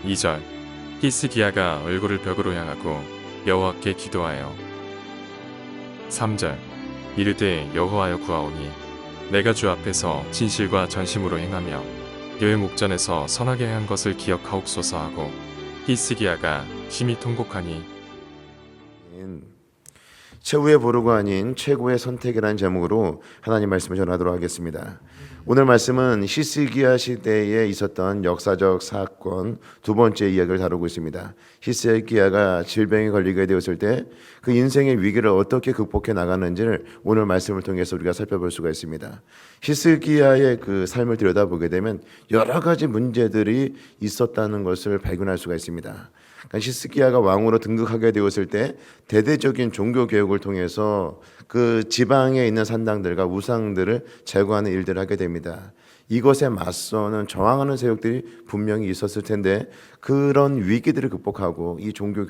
2절 히스기야가 얼굴을 벽으로 향하고 여호와께 기도하여 3절 이르되 여호와여 구하오니 내가 주 앞에서 진실과 전심으로 행하며 여의 목전에서 선하게 행한 것을 기억하옵소서 하고 히스기야가 심히 통곡하니 최후의 보루가 아닌 최고의 선택이라는 제목으로 하나님 말씀을 전하도록 하겠습니다. 오늘 말씀은 히스기야 시대에 있었던 역사적 사건 두 번째 이야기를 다루고 있습니다. 히스기야가 질병에 걸리게 되었을 때 그 인생의 위기를 어떻게 극복해 나가는지를 오늘 말씀을 통해서 우리가 살펴볼 수가 있습니다. 히스기야의 그 삶을 들여다보게 되면 여러 가지 문제들이 있었다는 것을 발견할 수가 있습니다. 히스기야가 왕으로 등극하게 되었을 때 대대적인 종교 개혁을 통해서 그 지방에 있는 산당들과 우상들을 제거하는 일들을 하게 됩니다. 이것에 맞서는 저항하는 세력들이 분명히 있었을 텐데 그런 위기들을 극복하고 이 종교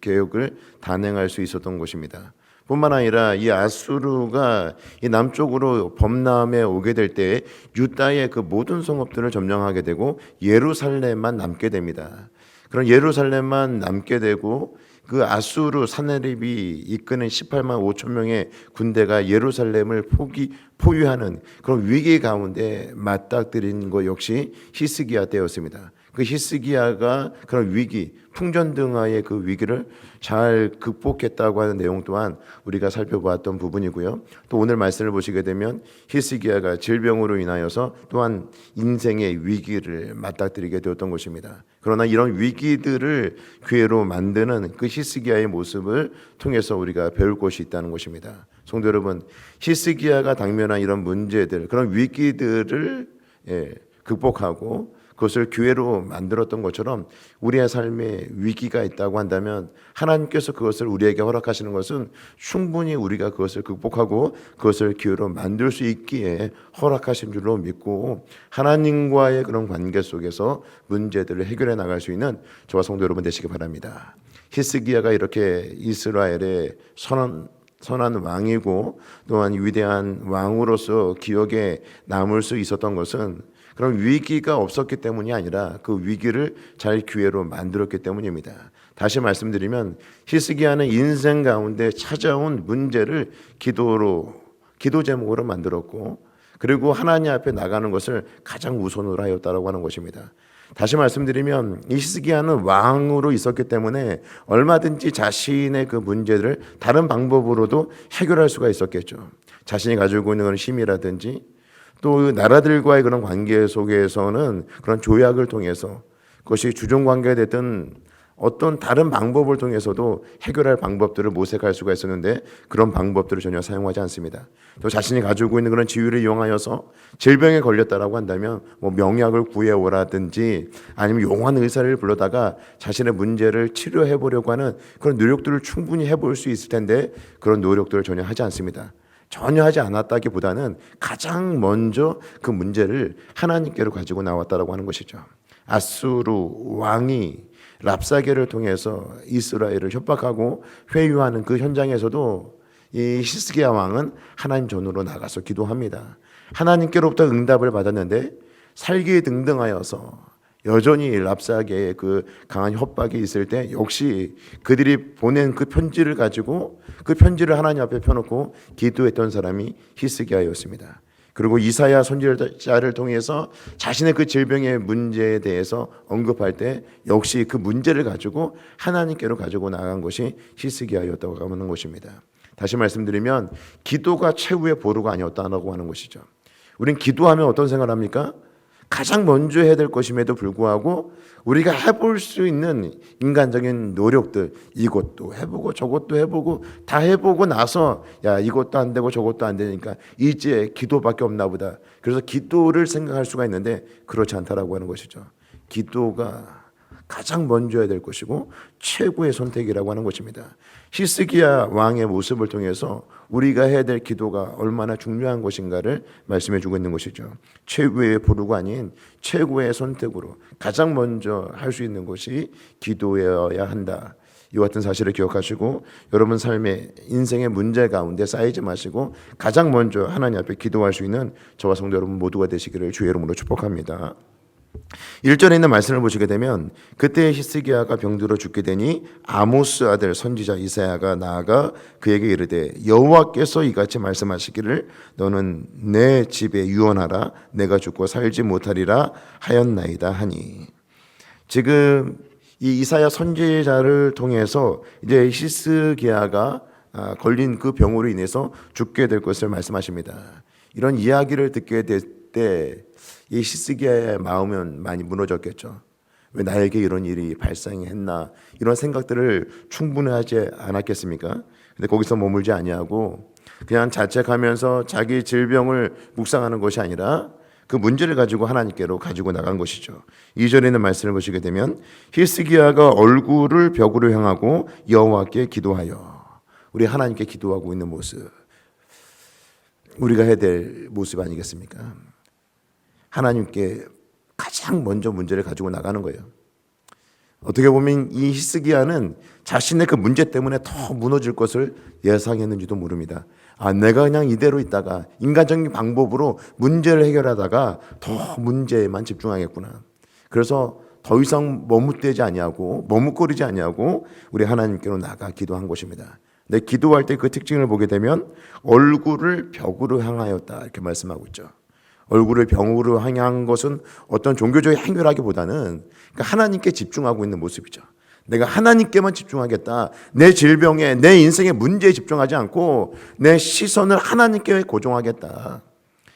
개혁을 단행할 수 있었던 것입니다. 뿐만 아니라 이 아수르가 이 남쪽으로 범람해 오게 될 때 유다의 그 모든 성읍들을 점령하게 되고 예루살렘만 남게 됩니다. 그런 예루살렘만 남게 되고 그 아수르 사네립이 이끄는 18만 5천 명의 군대가 예루살렘을 포위하는 그런 위기 가운데 맞닥뜨린 것 역시 히스기야 때였습니다. 그 히스기야가 그런 위기, 풍전등화의 그 위기를 잘 극복했다고 하는 내용 또한 우리가 살펴보았던 부분이고요. 또 오늘 말씀을 보시게 되면 히스기야가 질병으로 인하여서 또한 인생의 위기를 맞닥뜨리게 되었던 것입니다. 그러나 이런 위기들을 기회로 만드는 그 히스기야의 모습을 통해서 우리가 배울 것이 있다는 것입니다. 성도 여러분, 히스기야가 당면한 이런 문제들, 그런 위기들을 극복하고 그것을 기회로 만들었던 것처럼 우리의 삶에 위기가 있다고 한다면 하나님께서 그것을 우리에게 허락하시는 것은 충분히 우리가 그것을 극복하고 그것을 기회로 만들 수 있기에 허락하신 줄로 믿고 하나님과의 그런 관계 속에서 문제들을 해결해 나갈 수 있는 저와 성도 여러분 되시기 바랍니다. 히스기야가 이렇게 이스라엘의 선한 왕이고 또한 위대한 왕으로서 기억에 남을 수 있었던 것은 그런 위기가 없었기 때문이 아니라 그 위기를 잘 기회로 만들었기 때문입니다. 다시 말씀드리면 히스기야는 인생 가운데 찾아온 문제를 기도 제목으로 만들었고 그리고 하나님 앞에 나가는 것을 가장 우선으로 하였다라고 하는 것입니다. 다시 말씀드리면 히스기야는 왕으로 있었기 때문에 얼마든지 자신의 그 문제를 다른 방법으로도 해결할 수가 있었겠죠. 자신이 가지고 있는 그런 힘이라든지 또 나라들과의 그런 관계 속에서는 그런 조약을 통해서 그것이 주종 관계가 됐든 어떤 다른 방법을 통해서도 해결할 방법들을 모색할 수가 있었는데 그런 방법들을 전혀 사용하지 않습니다. 또 자신이 가지고 있는 그런 지위를 이용하여서 질병에 걸렸다라고 한다면 뭐 명약을 구해오라든지 아니면 용한 의사를 불러다가 자신의 문제를 치료해 보려고 하는 그런 노력들을 충분히 해볼 수 있을 텐데 그런 노력들을 전혀 하지 않습니다. 전혀 하지 않았다기보다는 가장 먼저 그 문제를 하나님께로 가지고 나왔다라고 하는 것이죠. 아수르 왕이 랍사게를 통해서 이스라엘을 협박하고 회유하는 그 현장에서도 이 히스기야 왕은 하나님 전으로 나가서 기도합니다. 하나님께로부터 응답을 받았는데 살기등등하여서 여전히 랍사게의 그 강한 협박이 있을 때 역시 그들이 보낸 그 편지를 가지고 그 편지를 하나님 앞에 펴놓고 기도했던 사람이 히스기야였습니다. 그리고 이사야 선지자를 통해서 자신의 그 질병의 문제에 대해서 언급할 때 역시 그 문제를 가지고 하나님께로 가지고 나간 것이 히스기야였다고 하는 것입니다. 다시 말씀드리면 기도가 최후의 보루가 아니었다고 하는 것이죠. 우린 기도하면 어떤 생각을 합니까? 가장 먼저 해야 될 것임에도 불구하고 우리가 해볼 수 있는 인간적인 노력들 이것도 해보고 저것도 해보고 다 해보고 나서 야 이것도 안 되고 저것도 안 되니까 이제 기도밖에 없나 보다. 그래서 기도를 생각할 수가 있는데 그렇지 않다라고 하는 것이죠. 기도가 가장 먼저 해야 될 것이고 최고의 선택이라고 하는 것입니다. 히스기야 왕의 모습을 통해서 우리가 해야 될 기도가 얼마나 중요한 것인가를 말씀해 주고 있는 것이죠. 최고의 보루가 아닌 최고의 선택으로 가장 먼저 할 수 있는 것이 기도여야 한다. 이와 같은 사실을 기억하시고 여러분 삶의 인생의 문제 가운데 쌓이지 마시고 가장 먼저 하나님 앞에 기도할 수 있는 저와 성도 여러분 모두가 되시기를 주의 이름으로 축복합니다. 1절에 있는 말씀을 보시게 되면 그때 히스기야가 병들어 죽게 되니 아모스 아들 선지자 이사야가 나아가 그에게 이르되 여호와께서 이같이 말씀하시기를 너는 내 집에 유언하라 내가 죽고 살지 못하리라 하였나이다 하니 지금 이 이사야 선지자를 통해서 이제 히스기야가 걸린 그 병으로 인해서 죽게 될 것을 말씀하십니다. 이런 이야기를 듣게 될 때 이 히스기야의 마음은 많이 무너졌겠죠. 왜 나에게 이런 일이 발생했나 이런 생각들을 충분히 하지 않았겠습니까? 근데 거기서 머물지 아니하고 그냥 자책하면서 자기 질병을 묵상하는 것이 아니라 그 문제를 가지고 하나님께로 가지고 나간 것이죠. 2절에 있는 말씀을 보시게 되면 히스기야가 얼굴을 벽으로 향하고 여호와께 기도하여 우리 하나님께 기도하고 있는 모습 우리가 해야 될 모습 아니겠습니까? 하나님께 가장 먼저 문제를 가지고 나가는 거예요. 어떻게 보면 이 히스기야는 자신의 그 문제 때문에 더 무너질 것을 예상했는지도 모릅니다. 내가 그냥 이대로 있다가 인간적인 방법으로 문제를 해결하다가 더 문제에만 집중하겠구나. 그래서 더 이상 머뭇대지 아니하고 머뭇거리지 아니하고 우리 하나님께로 나가 기도한 것입니다. 근데 기도할 때 그 특징을 보게 되면 얼굴을 벽으로 향하였다 이렇게 말씀하고 있죠. 얼굴을 벽으로 향한 것은 어떤 종교적인 행위라기보다는 하나님께 집중하고 있는 모습이죠. 내가 하나님께만 집중하겠다. 내 질병에 내 인생의 문제에 집중하지 않고 내 시선을 하나님께 고정하겠다.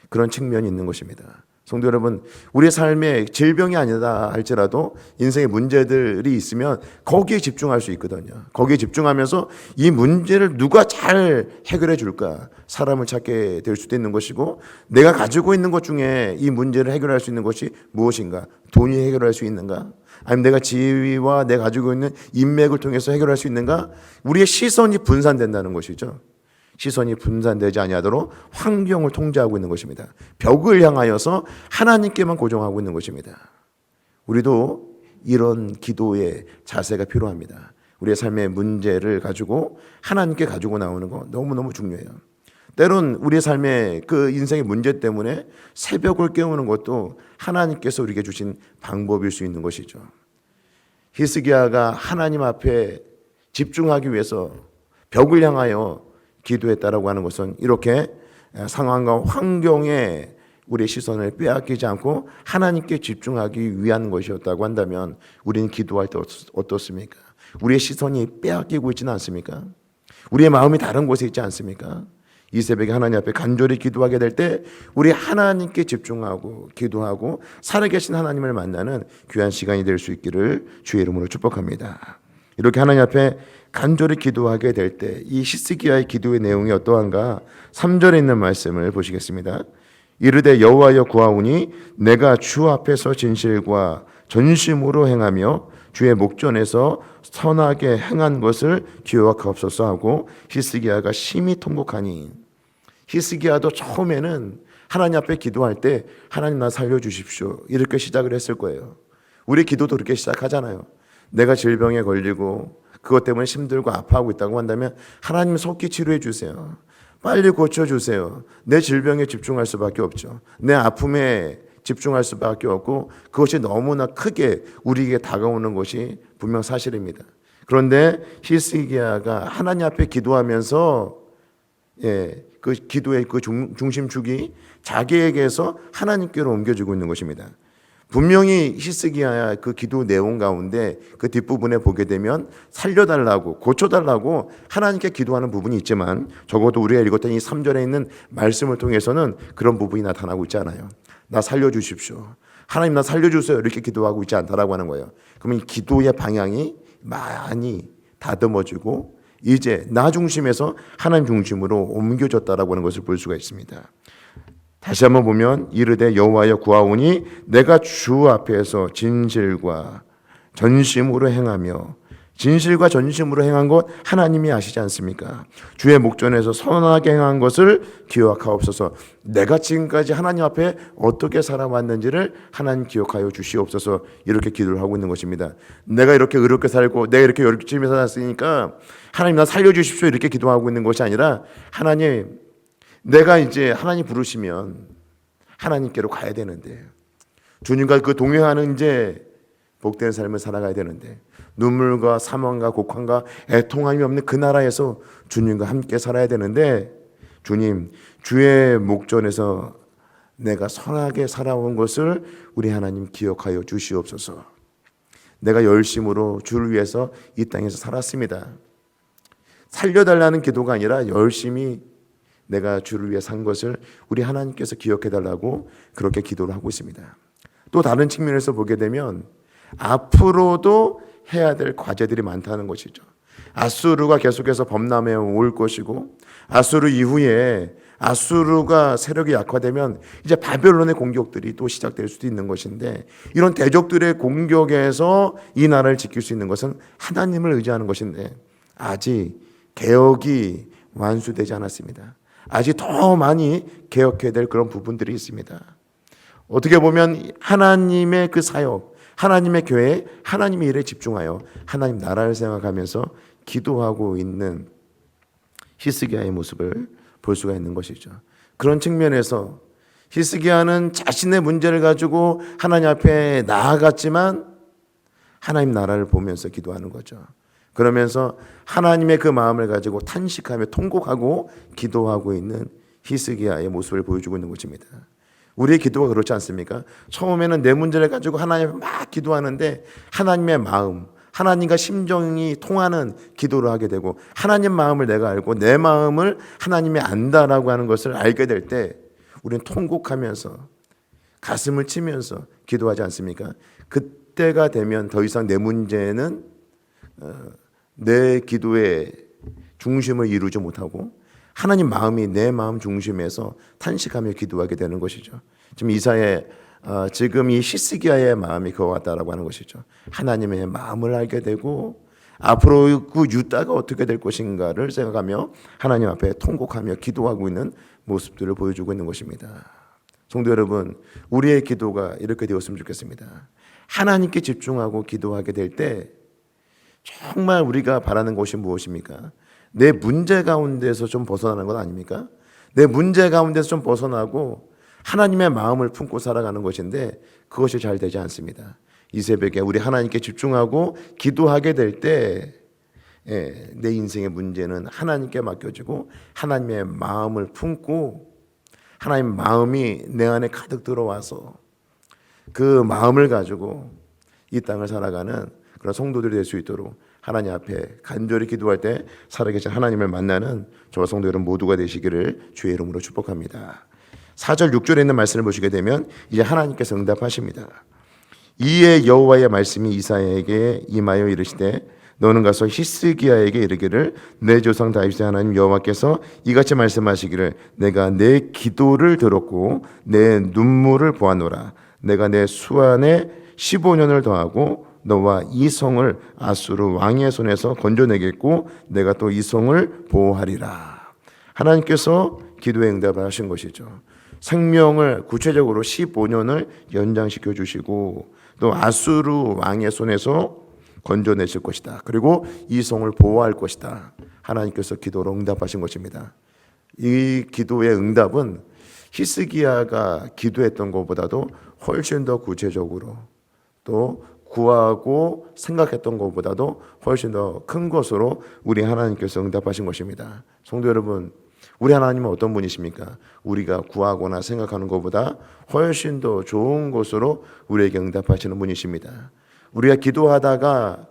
그런 측면이 있는 것입니다. 성도 여러분, 우리의 삶에 질병이 아니다 할지라도 인생의 문제들이 있으면 거기에 집중할 수 있거든요. 거기에 집중하면서 이 문제를 누가 잘 해결해 줄까? 사람을 찾게 될 수도 있는 것이고 내가 가지고 있는 것 중에 이 문제를 해결할 수 있는 것이 무엇인가? 돈이 해결할 수 있는가? 아니면 내가 지위와 내가 가지고 있는 인맥을 통해서 해결할 수 있는가? 우리의 시선이 분산된다는 것이죠. 시선이 분산되지 아니하도록 환경을 통제하고 있는 것입니다. 벽을 향하여서 하나님께만 고정하고 있는 것입니다. 우리도 이런 기도의 자세가 필요합니다. 우리의 삶의 문제를 가지고 하나님께 가지고 나오는 거 너무너무 중요해요. 때론 우리의 삶의 그 인생의 문제 때문에 새벽을 깨우는 것도 하나님께서 우리에게 주신 방법일 수 있는 것이죠. 히스기야가 하나님 앞에 집중하기 위해서 벽을 향하여 기도했다라고 하는 것은 이렇게 상황과 환경에 우리의 시선을 빼앗기지 않고 하나님께 집중하기 위한 것이었다고 한다면 우리는 기도할 때 어떻습니까? 우리의 시선이 빼앗기고 있지는 않습니까? 우리의 마음이 다른 곳에 있지 않습니까? 이 새벽에 하나님 앞에 간절히 기도하게 될 때 우리 하나님께 집중하고 기도하고 살아계신 하나님을 만나는 귀한 시간이 될 수 있기를 주의 이름으로 축복합니다. 이렇게 하나님 앞에 간절히 기도하게 될 때 이 히스기야의 기도의 내용이 어떠한가? 3절에 있는 말씀을 보시겠습니다. 이르되 여호와여 구하오니 내가 주 앞에서 진실과 전심으로 행하며 주의 목전에서 선하게 행한 것을 기억하옵소서 하고 히스기야가 심히 통곡하니 히스기야도 처음에는 하나님 앞에 기도할 때 하나님 나 살려주십시오 이렇게 시작을 했을 거예요. 우리 기도도 그렇게 시작하잖아요. 내가 질병에 걸리고 그것 때문에 힘들고 아파하고 있다고 한다면 하나님 속히 치료해 주세요. 빨리 고쳐주세요. 내 질병에 집중할 수밖에 없죠. 내 아픔에 집중할 수밖에 없고 그것이 너무나 크게 우리에게 다가오는 것이 분명 사실입니다. 그런데 히스기야가 하나님 앞에 기도하면서 그 기도의 그 중심축이 자기에게서 하나님께로 옮겨지고 있는 것입니다. 분명히 히스기야의 그 기도 내용 가운데 그 뒷부분에 보게 되면 살려달라고 고쳐달라고 하나님께 기도하는 부분이 있지만 적어도 우리가 읽었던 이 3절에 있는 말씀을 통해서는 그런 부분이 나타나고 있지 않아요. 나 살려주십시오. 하나님 나 살려주세요. 이렇게 기도하고 있지 않다라고 하는 거예요. 그러면 이 기도의 방향이 많이 다듬어지고 이제 나 중심에서 하나님 중심으로 옮겨졌다라고 하는 것을 볼 수가 있습니다. 다시 한번 보면 이르되 여호와여 구하오니 내가 주 앞에서 진실과 전심으로 행하며 진실과 전심으로 행한 것 하나님이 아시지 않습니까? 주의 목전에서 선하게 행한 것을 기억하옵소서. 내가 지금까지 하나님 앞에 어떻게 살아왔는지를 하나님 기억하여 주시옵소서. 이렇게 기도를 하고 있는 것입니다. 내가 이렇게 의롭게 살고 내가 이렇게 열심히 살았으니까 하나님 나 살려주십시오 이렇게 기도하고 있는 것이 아니라 하나님 내가 이제 하나님 부르시면 하나님께로 가야 되는데 주님과 그 동행하는 이제 복된 삶을 살아가야 되는데 눈물과 사망과 곡한과 애통함이 없는 그 나라에서 주님과 함께 살아야 되는데 주님 주의 목전에서 내가 선하게 살아온 것을 우리 하나님 기억하여 주시옵소서. 내가 열심으로 주를 위해서 이 땅에서 살았습니다. 살려달라는 기도가 아니라 열심히 내가 주를 위해 산 것을 우리 하나님께서 기억해달라고 그렇게 기도를 하고 있습니다. 또 다른 측면에서 보게 되면 앞으로도 해야 될 과제들이 많다는 것이죠. 아수르가 계속해서 범람해 올 것이고 아수르 이후에 아수르가 세력이 약화되면 이제 바벨론의 공격들이 또 시작될 수도 있는 것인데 이런 대적들의 공격에서 이 나라를 지킬 수 있는 것은 하나님을 의지하는 것인데 아직 개혁이 완수되지 않았습니다. 아직 더 많이 개혁해야 될 그런 부분들이 있습니다. 어떻게 보면 하나님의 그 사역, 하나님의 교회, 하나님의 일에 집중하여 하나님 나라를 생각하면서 기도하고 있는 히스기야의 모습을 볼 수가 있는 것이죠. 그런 측면에서 히스기야는 자신의 문제를 가지고 하나님 앞에 나아갔지만 하나님 나라를 보면서 기도하는 거죠. 그러면서 하나님의 그 마음을 가지고 탄식하며 통곡하고 기도하고 있는 히스기야의 모습을 보여주고 있는 것입니다. 우리의 기도가 그렇지 않습니까? 처음에는 내 문제를 가지고 하나님을 막 기도하는데 하나님의 마음, 하나님과 심정이 통하는 기도를 하게 되고 하나님 마음을 내가 알고 내 마음을 하나님이 안다라고 하는 것을 알게 될 때 우리는 통곡하면서 가슴을 치면서 기도하지 않습니까? 그때가 되면 더 이상 내 문제는 내 기도의 중심을 이루지 못하고 하나님 마음이 내 마음 중심에서 탄식하며 기도하게 되는 것이죠. 지금 이사야 지금 이 히스기야의 마음이 그와 같다라고 하는 것이죠. 하나님의 마음을 알게 되고 앞으로 그 유다가 어떻게 될 것인가를 생각하며 하나님 앞에 통곡하며 기도하고 있는 모습들을 보여주고 있는 것입니다. 성도 여러분, 우리의 기도가 이렇게 되었으면 좋겠습니다. 하나님께 집중하고 기도하게 될 때 정말 우리가 바라는 것이 무엇입니까? 내 문제 가운데서 좀 벗어나는 것 아닙니까? 내 문제 가운데서 좀 벗어나고 하나님의 마음을 품고 살아가는 것인데 그것이 잘 되지 않습니다. 이 새벽에 우리 하나님께 집중하고 기도하게 될 때 내 인생의 문제는 하나님께 맡겨지고 하나님의 마음을 품고 하나님 마음이 내 안에 가득 들어와서 그 마음을 가지고 이 땅을 살아가는 그런 성도들이 될 수 있도록 하나님 앞에 간절히 기도할 때 살아계신 하나님을 만나는 저와 성도 여러분 모두가 되시기를 주의 이름으로 축복합니다. 4절 6절에 있는 말씀을 보시게 되면 이제 하나님께서 응답하십니다. 이에 여호와의 말씀이 이사야에게 임하여 이르시되 너는 가서 히스기야에게 이르기를 내 조상 다윗의 하나님 여호와께서 이같이 말씀하시기를 내가 내 기도를 들었고 내 눈물을 보았노라. 내가 내 수완에 15년을 더하고 너와 이 성을 아수르 왕의 손에서 건져내겠고 내가 또 이 성을 보호하리라. 하나님께서 기도에 응답을 하신 것이죠. 생명을 구체적으로 15년을 연장시켜 주시고 또 아수르 왕의 손에서 건져내실 것이다. 그리고 이 성을 보호할 것이다. 하나님께서 기도로 응답하신 것입니다. 이 기도의 응답은 히스기야가 기도했던 것보다도 훨씬 더 구체적으로 또 구하고 생각했던 것보다도 훨씬 더 큰 것으로 우리 하나님께서 응답하신 것입니다. 성도 여러분, 우리 하나님은 어떤 분이십니까? 우리가 구하거나 생각하는 것보다 훨씬 더 좋은 것으로 우리에게 응답하시는 분이십니다. 우리가 기도하다가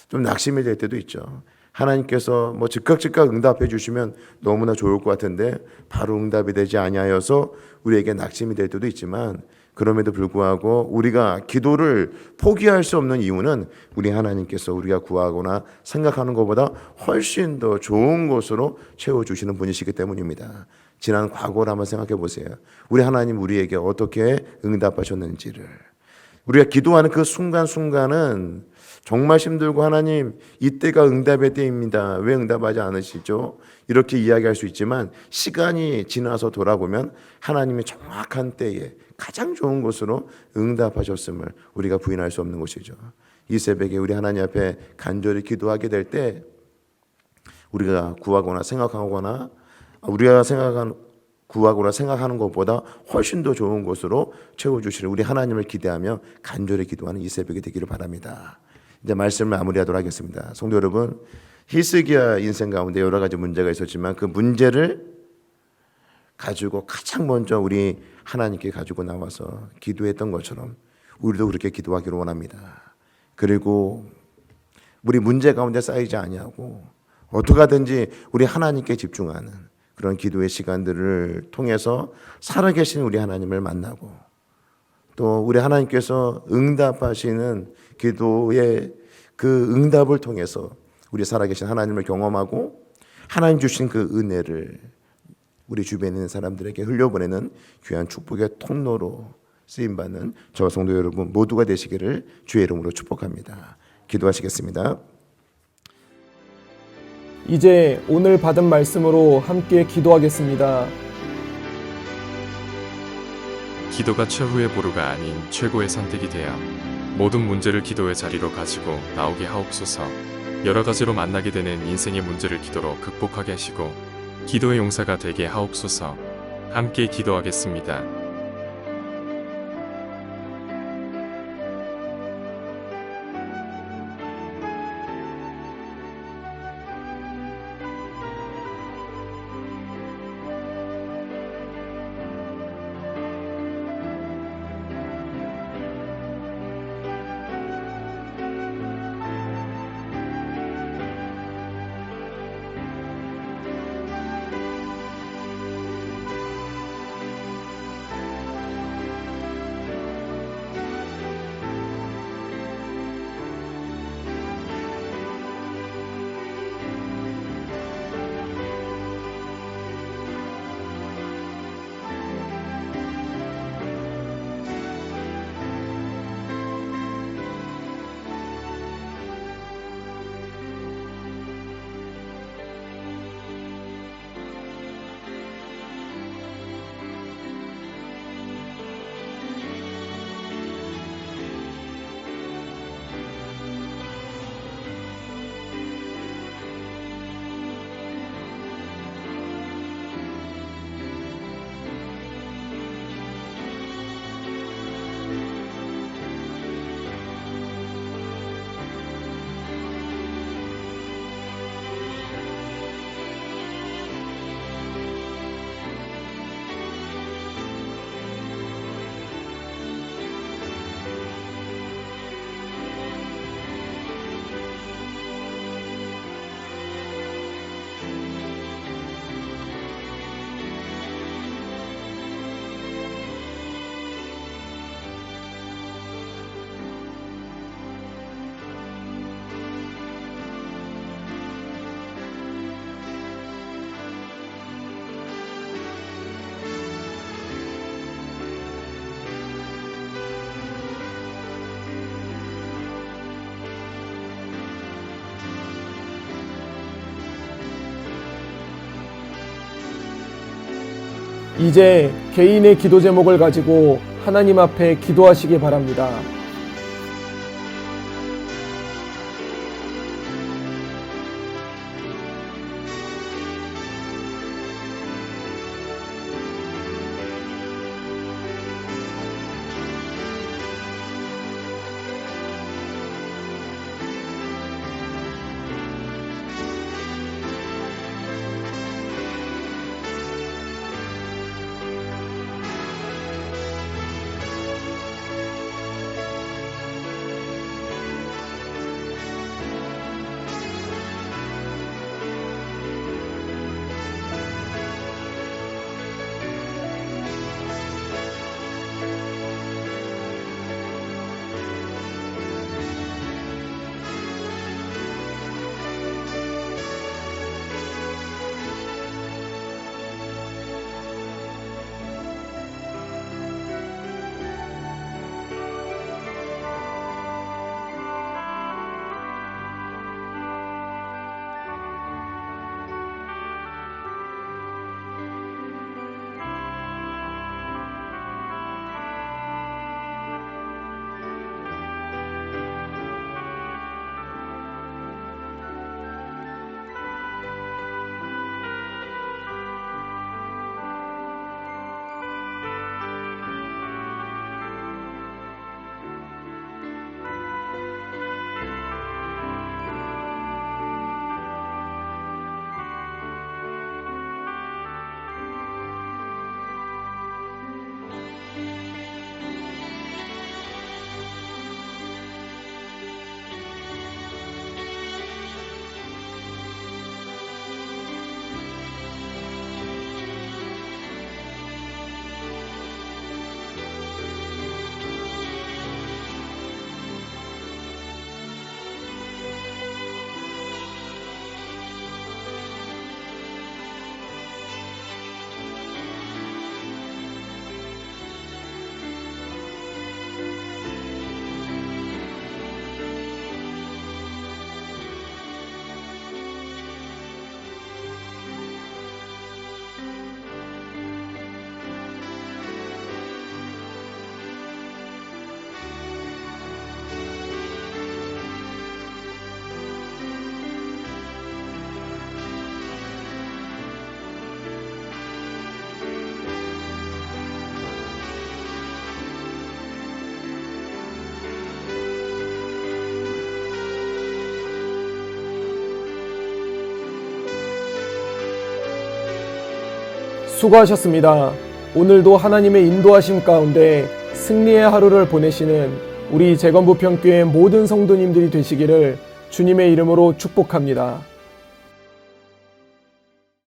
좀 낙심이 될 때도 있죠. 하나님께서 뭐 즉각 응답해 주시면 너무나 좋을 것 같은데 바로 응답이 되지 아니하여서 우리에게 낙심이 될 때도 있지만 그럼에도 불구하고 우리가 기도를 포기할 수 없는 이유는 우리 하나님께서 우리가 구하거나 생각하는 것보다 훨씬 더 좋은 것으로 채워주시는 분이시기 때문입니다. 지난 과거를 한번 생각해 보세요. 우리 하나님 우리에게 어떻게 응답하셨는지를. 우리가 기도하는 그 순간순간은 정말 힘들고 하나님 이때가 응답의 때입니다. 왜 응답하지 않으시죠? 이렇게 이야기할 수 있지만 시간이 지나서 돌아보면 하나님의 정확한 때에 가장 좋은 것으로 응답하셨음을 우리가 부인할 수 없는 것이죠. 이 새벽에 우리 하나님 앞에 간절히 기도하게 될 때 우리가 구하거나 생각하거나 우리가 생각한 구하거나 생각하는 것보다 훨씬 더 좋은 곳으로 채워주시는 우리 하나님을 기대하며 간절히 기도하는 이 새벽이 되기를 바랍니다. 이제 말씀을 마무리하도록 하겠습니다. 성도 여러분, 히스기야 인생 가운데 여러 가지 문제가 있었지만 그 문제를 가지고 가장 먼저 우리 하나님께 가지고 나와서 기도했던 것처럼 우리도 그렇게 기도하기를 원합니다. 그리고 우리 문제 가운데 쌓이지 아니하고 어떻게 하든지 우리 하나님께 집중하는 그런 기도의 시간들을 통해서 살아계신 우리 하나님을 만나고 또 우리 하나님께서 응답하시는 기도의 그 응답을 통해서 우리 살아계신 하나님을 경험하고 하나님 주신 그 은혜를 우리 주변에 있는 사람들에게 흘려보내는 귀한 축복의 통로로 쓰임받는 저 성도 여러분 모두가 되시기를 주의 이름으로 축복합니다. 기도하시겠습니다. 이제 오늘 받은 말씀으로 함께 기도하겠습니다. 기도가 최후의 보루가 아닌 최고의 선택이 되어 모든 문제를 기도의 자리로 가지고 나오게 하옵소서. 여러 가지로 만나게 되는 인생의 문제를 기도로 극복하게 하시고 기도의 용사가 되게 하옵소서. 함께 기도하겠습니다. 이제 개인의 기도 제목을 가지고 하나님 앞에 기도하시기 바랍니다. 수고하셨습니다. 오늘도 하나님의 인도하심 가운데 승리의 하루를 보내시는 우리 재건부평교회 모든 성도님들이 되시기를 주님의 이름으로 축복합니다.